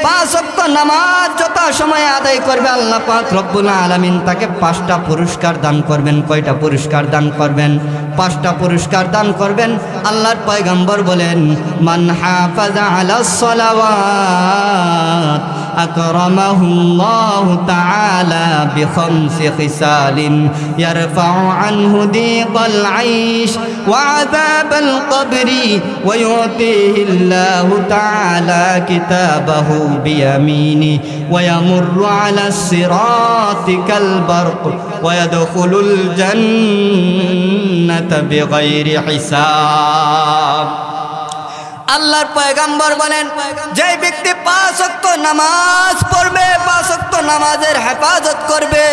5 ওয়াক্ত নামাজ যথা সময়ে আদায় করবে আল্লাহ পাক রব্বুল আলামিন তাকে 5টা পুরস্কার দান করবেন। কয়টা পুরস্কার দান করবেন? 5টা পুরস্কার দান করবেন। আল্লাহর পয়গম্বর বলেন, মান হাফাজা আলাস সালাওয়াত আকরামাহুল্লাহু তাআলা বিখামসি খিসালিন ইয়ারফাউ আনহু দীকাল আইশ ওয়া আযাবাল কবরি ওয়া ইউতিহিল্লাহু তাআলা কিতাবাহু বিয়ামিনি ওয়া ইয়ামুররু আলাস সিরাতি কাল বারক ওয়া ইয়াদখুলুল জান্নাতা বিগাইরি হিসাব। আল্লাহর পয়গম্বর বলেন, যে ব্যক্তি 5 ওয়াক্ত নামাজ পড়বে, 5 ওয়াক্ত নামাজের হেফাজত করবে,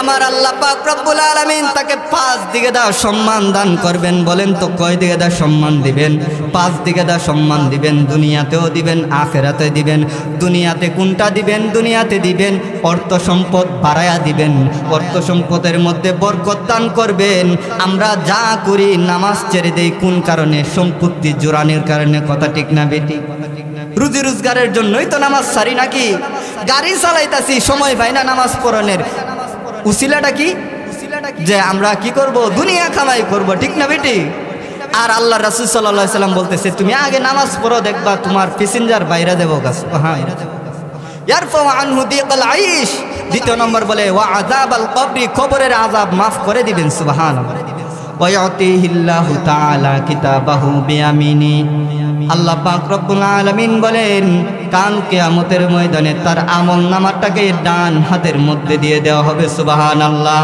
আমার আল্লাহ পাক রব্বুল আলামিন তাকে 5 দিকে দা সম্মান দান করবেন। বলেন তো কয় দিকে দা সম্মান দিবেন? 5 দিকে দা সম্মান দিবেন। দুনিয়াতেও দিবেন, আখিরাতে দিবেন। দুনিয়াতে কোনটা দিবেন? দুনিয়াতে দিবেন অর্থ সম্পদ বাড়ায়া দিবেন, অর্থ সম্পদের মধ্যে বরকত দান করবেন। আমরা যা করি নামাজ ছেড়ে দেই কোন কারণে? সম্পত্তি জোরানোর কারণে। কথা ঠিক না বেটি? রুজি রোজগারের জন্যই তো নামাজ সারি নাকি? গাড়ি চালাইতাছি, সময় পাই না নামাজ পড়ানোর। উসিলাটা কি? যে আমরা কি করব? দুনিয়া কামাই করব। ঠিক না বেটি? আর আল্লাহ রাসূল সাল্লাল্লাহু আলাইহি সাল্লাম বলতেছে, তুমি আগে নামাজ পড়ো, দেখবা তোমার প্যাসেঞ্জার বাইরে দেবো গাছ। হ্যাঁ, ইয়ারফাউ আনহু দীকাল আইশ। দ্বিতীয় নম্বর বলে ওয়া আযাবাল কবরি, কবরের আযাব মাফ করে দিবেন। সুবহানাল্লাহ। ওয়া ইউতিহিল্লাহু তাআলা কিতাবাহু বিয়ামিনি। আল্লাহ পাক রব্বুল আলামিন বলেন, কাল কিয়ামতের ময়দানে তার আমলনামাটাকে ডান হাতের মধ্যে দিয়ে দেওয়া হবে। সুবহানাল্লাহ।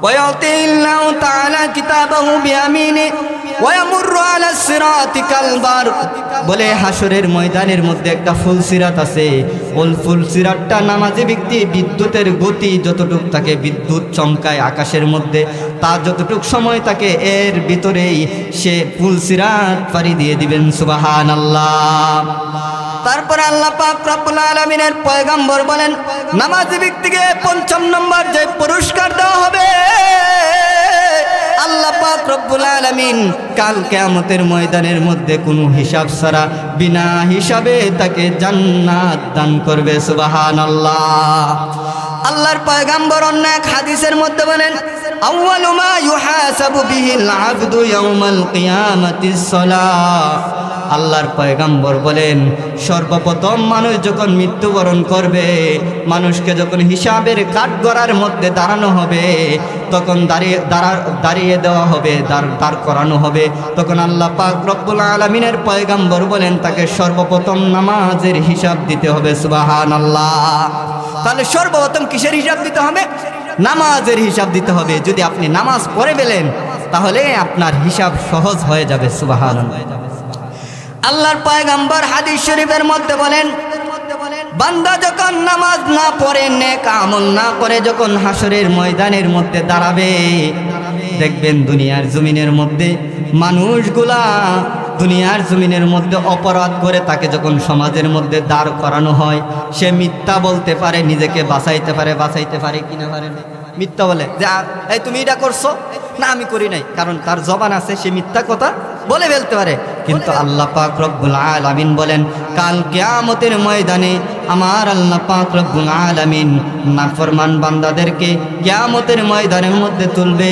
ওয়া ইউতিহিল্লাহু তাআলা কিতাবাহু বিয়ামিনি ওয়া ইয়ামুররু আলাস সিরাতি কাল বারক। বলে হাসরের ময়দানের মধ্যে একটা ফুল সিরাত আছে। ওই ফুল সিরাতটা নামাজি ব্যক্তি বিদ্যুতের গতি যতটুক তাকে, বিদ্যুৎ চমকায় আকাশের মধ্যে, তার যতটুক সময় তাকে এর ভিতরেই সে ফুল সিরাত পাড়ি দিয়ে দিবেন। সুবহানাল্লাহ। তারপর আল্লাহ পাক রব্বুল আলামিনের পয়গম্বর বলেন, নামাজি ব্যক্তিকে 5ম নম্বর যে পুরস্কার দেওয়া হবে, আল্লাহ পাক রব্বুল আলামিন কাল কিয়ামতের ময়দানের মধ্যে কোনো হিসাব ছাড়া বিনা হিসাবে তাকে জান্নাত দান করবে। সুবহানাল্লাহ। আল্লাহর পয়গম্বর অন্য এক হাদিসের মধ্যে বলেন, আউয়ালু মা ইউহাসাবু বিহিল আবদু ইয়াউমাল কিয়ামাতিস সালাহ। আল্লাহর পয়গম্বর বলেন, সর্বপ্রথম মানুষ যখন মৃত্যুবরণ করবে, মানুষকে যখন হিসাবের কাঠগড়ার মধ্যে দাঁড়ানো হবে, তখন দাঁড়িয়ে দেওয়া হবে, দাঁড় করানো হবে, তখন আল্লাহ পাক রব্বুল আলামিনের পয়গম্বর বলেন তাকে সর্বপ্রথম নামাজের হিসাব দিতে হবে। সুবহানাল্লাহ। তাহলে সর্বপ্রথম কিসের হিসাব দিতে হবে? নামাজের হিসাব দিতে হবে। যদি আপনি নামাজ পড়ে ফেলেন তাহলে আপনার হিসাব সহজ হয়ে যাবে। সুবহানাল্লাহ। আল্লাহর পয়গম্বর হাদিস শরীফের মধ্যে বলেন, বান্দা যখন নামাজ না পড়ে, নেক আমল না করে, যখন হাসরের ময়দানের মধ্যে দাঁড়াবে, দেখবেন দুনিয়ার জমিনের মধ্যে মানুষগুলা দুনিয়ার জমিনের মধ্যে অপরাধ করে তাকে যখন সমাজের মধ্যে দাঁড় করানো হয়, সে মিথ্যা বলতে পারে, নিজেকে বাঁচাইতে পারে কিনা পারে না? মিথ্যা বলে যে এই তুমি এটা করছো না, আমি করি নাই। কারণ তার জবান আছে, সে মিথ্যা কথা বলে ফেলতে পারে। কিন্তু আল্লাহ পাক রব্বুল আলামিন বলেন, কাল কিয়ামতের ময়দানে আমার আল্লাহ পাক রব্বুল আলামিন নাফরমান বান্দাদেরকে কিয়ামতের ময়দানের মধ্যে তুলবে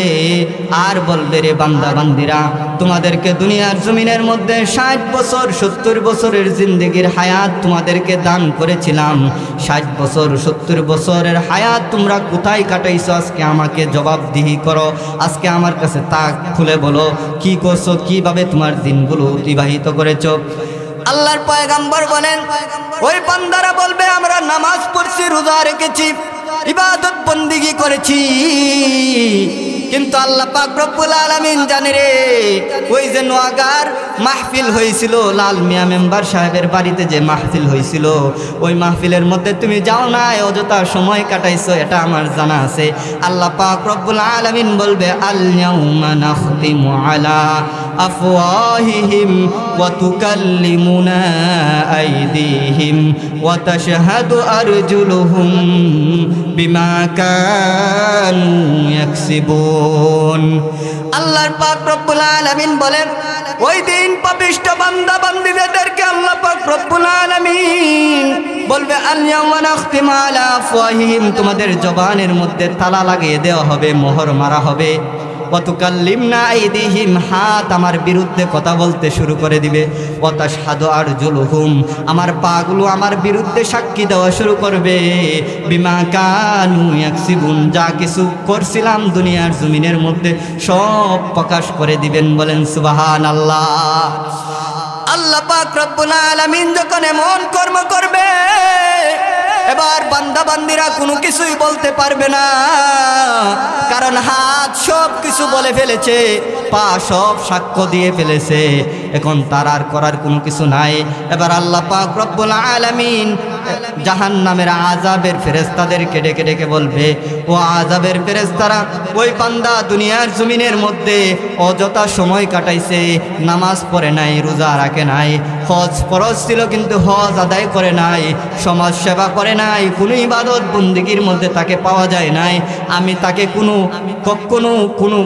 আর বলবে, রে বান্দা বান্দিরা, তোমাদেরকে দুনিয়ার জমিনের মধ্যে 60 বছর 70 বছরের জিন্দেগির হায়াত তোমাদেরকে দান করেছিলাম। 60 বছর 70 বছরের হায়াত তোমরা কোথায় কাটাইছো? আজকে আমাকে জবাবদিহি করো। আজকে আমার কাছে তাক খুলে বলো, কি করছো, কিভাবে তোমার দিনগুলো অতিবাহিত করেছো? আল্লাহর পয়গম্বর বলেন, ওই বান্দারা বলবে, আমরা নামাজ পড়ছি, রোজা রেখেছি, ইবাদত বন্দেগী করেছি, কিন্তু আল্লাহ পাক রব্বুল আলামিন জানে রে, ওই যে নোয়াগার মাহফিল হয়েছিল, লাল মিয়া মেম্বার সাহেবের বাড়িতে যে মাহফিল হয়েছিল, ওই মাহফিলের মধ্যে তুমি যাও না, অযথা সময় কাটাইছো, এটা আমার জানা আছে। আল্লাহ পাক রব্বুল আলামিন বলবে, আল ইয়াউমা নাখতিমু আলা আফওয়াহিহিম ওয়া তুকাল্লিমুনা আইদিহিম ওয়া তাশহাদু আরজুলুহুম বিমা কানু ইয়াকসিবুন। আল্লাহর পাক রব্বুল আলামিন বলেন, ওই দিন পাপিষ্ঠ বান্দা বান্দীদেরকে আল্লাহ পাক রব্বুল আলামিন বলবে, আল ইয়াউমা নাখতিমু আলা আফওয়াহিহিম, তোমাদের জবানের মধ্যে তালা লাগিয়ে দেওয়া হবে, মোহর মারা হবে। ওয়া তুকাল্লিমনা আইদিহিম, হাত আমার বিরুদ্ধে কথা বলতে শুরু করে দিবে। ওয়া তাশহাদু আরজুলুহুম, আমার পাগুলো আমার বিরুদ্ধে সাক্ষী দেওয়া শুরু করবে। বিমা কানু ইয়াকসিবুন, যা কিছু করছিলাম দুনিয়ার জমিনের মধ্যে সব প্রকাশ করে দিবেন। বলেন সুবহানাল্লাহ। আল্লাহ পাক রব্বুল আলামিন যখন এমন কর্ম করবে, এবার বান্দা বান্দিরা কোনো কিছুই বলতে পারবে না, কারণ হাত সব কিছু বলে ফেলেছে, পা সব সাক্ষ্য দিয়ে ফেলেছে, এখন তার আর করার কোনো কিছু নাই। এবার আল্লাহ পাক রব্বুল আলামিন জাহান্নামের আযাবের ফেরেশতাদেরকে ডেকে ডেকে বলবে, ও আযাবের ফেরেশতারা, ওই বান্দা দুনিয়ার জমিনের মধ্যে অযথা সময় কাটাইছে, নামাজ পড়ে নাই, রোজা রাখে নাই, হজ ফরজ ছিল কিন্তু হজ আদায় করে নাই, সমাজ সেবা করে নাই, কোনো ইবাদত বন্দেগীর মধ্যে তাকে পাওয়া যায় নাই, আমি তাকে কখনো কোনো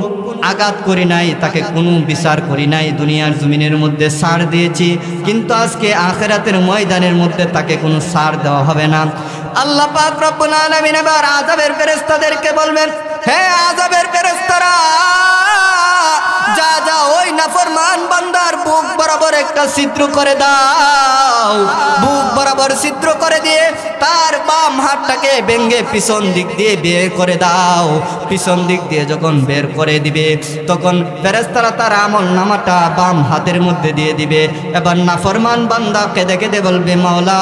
আঘাত করি নাই, তাকে কোনো বিচার করি নাই, দুনিয়ার জমিনের মধ্যে ছাড় দিয়েছি, কিন্তু আজকে আখিরাতের ময়দানের মধ্যে তাকে কোনো ছাড় দেওয়া হবে না। আল্লাহ পাক রব্বুল আলামিন এবার আযাবের ফেরেশতাদেরকে বলবেন, হে আযাবের ফেরেশতারা, যা যা ওই নাফরমান বান্দার বুক বরাবর একটা ছিদ্র করে দাও। বুক বরাবর ছিদ্র করে দিয়ে তার বাম হাতটাকে ভেঙে পিছন দিক দিয়ে বের করে দাও। পিছন দিক দিয়ে যখন বের করে দিবে, তখন ফেরেশতারা তার আমল নামাটা বাম হাতের মধ্যে দিয়ে দিবে। এবার নাফরমান বান্দা কেঁদে কেঁদে বলবে, মাওলা,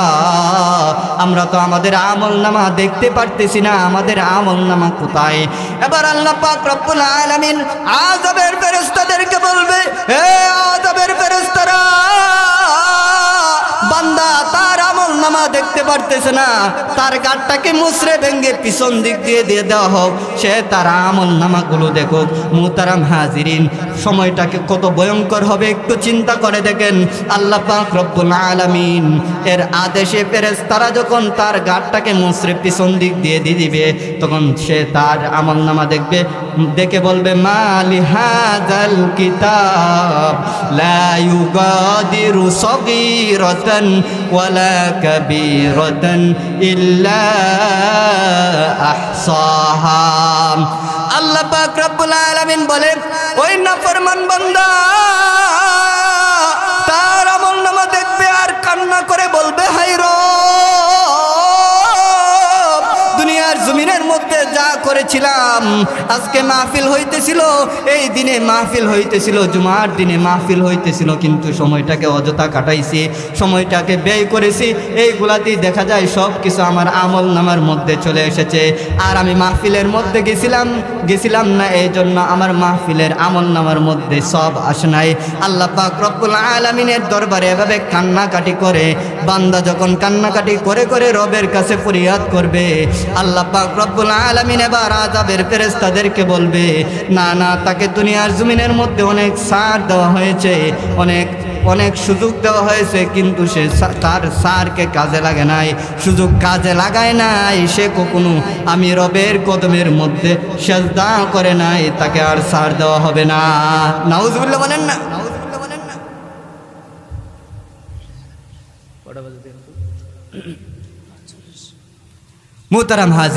আমরা তো আমাদের আমল নামা দেখতে পারতেছি না, আমাদের আমল নামা কোথায়? এবার আল্লাহ পাক রব্বুল আলামিন আযাবের ফেরেশতাদেরকে বলবে, হে আযাবের ফেরেশতারা, বান্দা তার আমল নামা দেখতে পারতেছে না, তার গাঁটটাকে মুছড়ে ভেঙে পিছন দিক দিয়ে দিয়ে দেওয়া হোক, সে তার আমল নামাগুলো দেখুক। মুহতারাম হাজিরিন, সময়টাকে কত ভয়ঙ্কর হবে একটু চিন্তা করে দেখেন। আল্লাহ পাক রব্বুল আলামিন এর আদেশে ফেরেশতারা যখন তার গাঁটটাকে মুছড়ে পিছন দিক দিয়ে দিয়ে দিবে, তখন সে তার আমল নামা দেখবে, দেখে বলবে, মালি হাযাল কিতাব লা ইউগাদিরু সগীরাতান ওয়ালা কাবীরাতান ইল্লা আহসাহা। আল্লাহ পাক রব্বুল আলামিন বলেন, ওই নাফরমান বান্দা তার আমল নামা দেখবে আর কান্না করে বলবে, হায় রব, দুনিয়ার জমিনের মধ্যে যা করেছিলাম, আজকে মাহফিল হইতেছিল, এই দিনে মাহফিল হইতেছিল, জুমার দিনে মাহফিল হইতেছিল, কিন্তু সময়টাকে অযথা কাটাইছি, সময়টাকে ব্যয় করেছি, এইগুলাতেই দেখা যায় সব কিছু আমার আমল নামার মধ্যে চলে এসেছে। আর আমি মাহফিলের মধ্যে গেছিলাম না, এই জন্য আমার মাহফিলের আমল নামার মধ্যে সব আসে নাই। আল্লাহ পাক রব্বুল আলামিনের দরবারে এভাবে কান্নাকাটি করে বান্দা যখন কান্নাকাটি করে করে রবের কাছে ফরিয়াদ করবে, আল্লাহ পাক রব্বুল আলামিন এবার আযাবের ফেরেশতাদেরকে বলবে, না না, তাকে দুনিয়ার জমিনের মধ্যে অনেক ছাড় দেওয়া হয়েছে, অনেক সুযোগ দেওয়া হয়েছে, কিন্তু সে তার সারকে কাজে লাগে নাই, সুযোগ কাজে লাগায় নাই, সে কখনো আমি রবের কদমের মধ্যে সেজদা করে নাই, তাকে আর সার দেওয়া হবে না। নাউজুবিল্লাহ বলেন না। মুহতারাম হাজির।